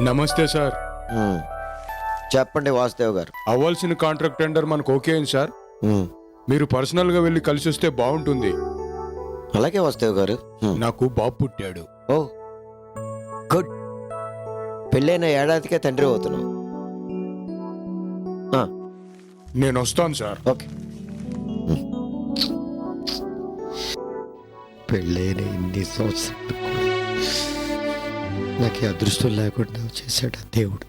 నమస్తే సార్. చెప్పండి వాసుదేవ్ గారు. అవ్వాల్సిన కాంట్రాక్ట్ టెండర్ మనకు ఓకే అయింది సార్. మీరు పర్సనల్ గా వెళ్ళి కలిసి వస్తే బాగుంటుంది. అలాగే వాసుదేవ్ గారు. నాకు బాబు పుట్టాడు. ఓ గుడ్. పెళ్ళైన ఏడాదికే తండ్రి అవుతున్నావు. నేను వస్తాను సార్. ఓకే. పెళ్ళైన ఇన్ని సంవత్సరాలు నాకు ఈ అదృష్టం లేకుండా చేశాడు ఆ దేవుడు.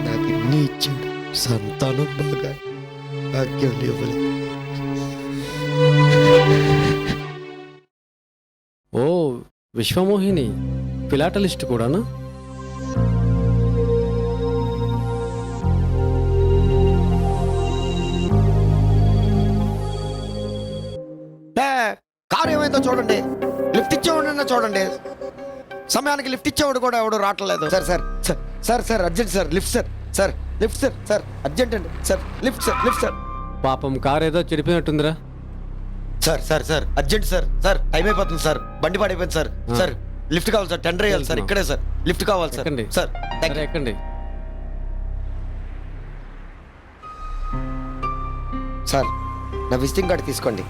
నాకు ఇన్ని ఇచ్చాడు, సంతానం బాగా భాగ్యం ఇవ్వలేదు. ఓ విశ్వమోహిని ఫిలాటలిస్ట్ కూడానా? కారు ఏమైందో చూడండి, లిఫ్ట్ ఇచ్చేవాడన్నా చూడండి. సమయానికి లిఫ్ట్ ఇచ్చేవాడు కూడా ఎవడు రావట్లేదు. Sir sir sir sir sir urgent sir, lift sir, sir lift sir, sir urgent అండి sir, lift sir, lift sir. పాపం కార్ ఏదో చెడిపోయినట్టుందిరా. Sir sir sir urgent sir, sir time అయిపోతుంది సార్, బండి పాడైపోయింది సార్, సార్ లిఫ్ట్ కావాలి sir, tender వేయాలి sir, ఇక్కడే సార్ లిఫ్ట్ కావాలి సార్. ఎక్కండి సార్ సరే ఎక్కండి. సార్ నా విజిటింగ్ కార్డు తీసుకోండి.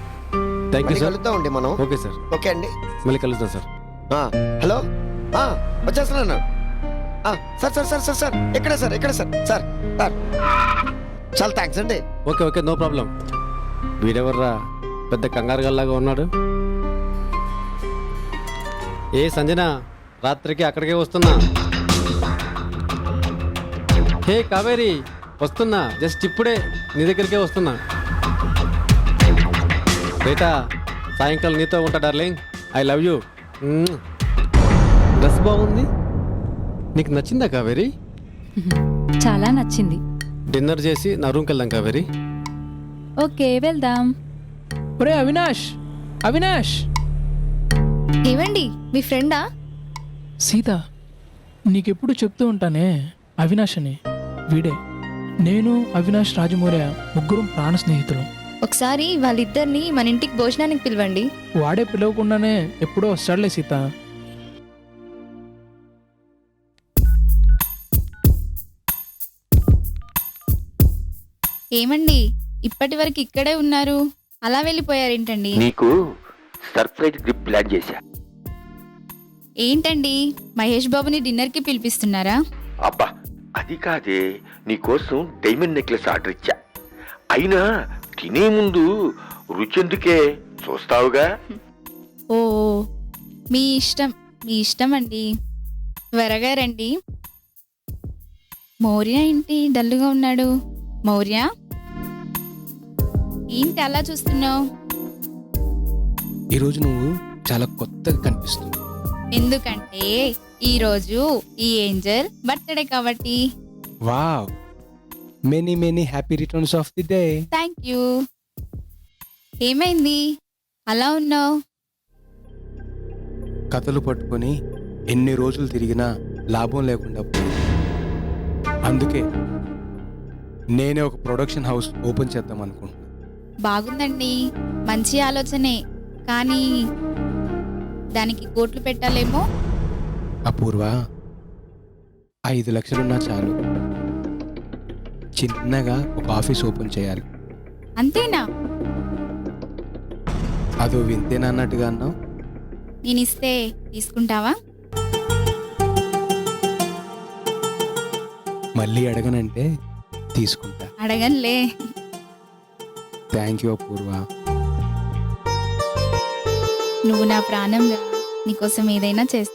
Thank you sir. కలుద్దామండి మనం. ఓకే సార్, ఓకే అండి. మళ్ళీ కలుద్దాం సార్. హలో వచ్చేస్తున్నాను. Sir sir sir sir sir ఎక్కడే సార్, ఎక్కడే సార్, సార్ సార్ చాలా థ్యాంక్స్ అండి. Okay okay no problem. వీడెవర్రా పెద్ద కంగారు గల్లాగా ఉన్నాడు? ఏ సంజన, రాత్రికి అక్కడికే వస్తున్నా. హే కావేరి, వస్తున్నా, జస్ట్ ఇప్పుడే నీ దగ్గరికే వస్తున్నా. బేటా సాయంకాలం నీతో ఉంటా darling, I love you. Dress బాగుంది, నీకు నచ్చిందా కావేరి? చాలా నచ్చింది. డిన్నర్ చేసి నా రూమ్కి వెళ్దాం కావేరి. ఓకే వెళ్దాం. ఒరే అవినాష్, అవినాష్. ఏవండి మీ ఫ్రెండా? సీత, నీకెప్పుడు చెప్తూ ఉంటానే అవినాష్ అని. వీడే. నేను అవినాష్ రాజమౌర్య ముగ్గురం ప్రాణ స్నేహితులు. ఒకసారి వాళ్ళిద్దరిని మన ఇంటికి భోజనానికి పిలవండి. వాడే పిలవకుండానే ఎప్పుడో వస్తాడులే సీత. ఏమండి ఇప్పటి వరకు ఇక్కడే ఉన్నారు, అలా వెళ్ళిపోయారేంటండి? నీకు సర్ప్రైజ్ గిఫ్ట్ ప్లాన్ చేశా. ఏంటండి మహేష్ బాబుని డిన్నర్కి పిలిపిస్తున్నారా? అబ్బా అది కాదే, నీకోసం డైమండ్ నెక్లెస్ ఆర్డర్ ఇచ్చా. అయినా తినే ముందు రుచెందుకే, చూస్తావుగా. ఓ మీ ఇష్టం, మీ ఇష్టం అండి. త్వరగా రండి. మౌర్య ఏంటి డల్లుగా ఉన్నాడు? మౌర్య ఏంటి అలా చూస్తున్నావు? ఈరోజు నువ్వు చాలా కొత్తగా కనిపిస్తుంది. ఎందుకంటే ఈరోజు ఈ ఏంజల్ బర్త్డే కాబట్టి. Wow, many many happy returns of the day. Thank you. ఏమైంది అలా ఉన్నావు? కథలు పట్టుకొని ఎన్ని రోజులు తిరిగినా లాభం లేకుండా పోయింది. అందుకే నేనే ఒక ప్రొడక్షన్ హౌస్ ఓపెన్ చేద్దాం అనుకుంటున్నా. బాగుందండి, మంచి ఆలోచనే, కానీ దానికి కోట్లు పెట్టాలేమో. అపూర్వ, 5 లక్షలున్నా చాలు. చిన్నగా ఒక ఆఫీస్ ఓపెన్ చేయాలి. అంతేనా? అదో వింతేనా అన్నట్టుగా అన్నావు. నేను ఇస్తే తీసుకుంటావా? మళ్ళీ అడగనంటే తీసుకుంటా. అడగనులే. థ్యాంక్ యూ అపూర్వ. నువ్వు నా ప్రాణంగా, నీకోసం ఏదైనా చేస్తా.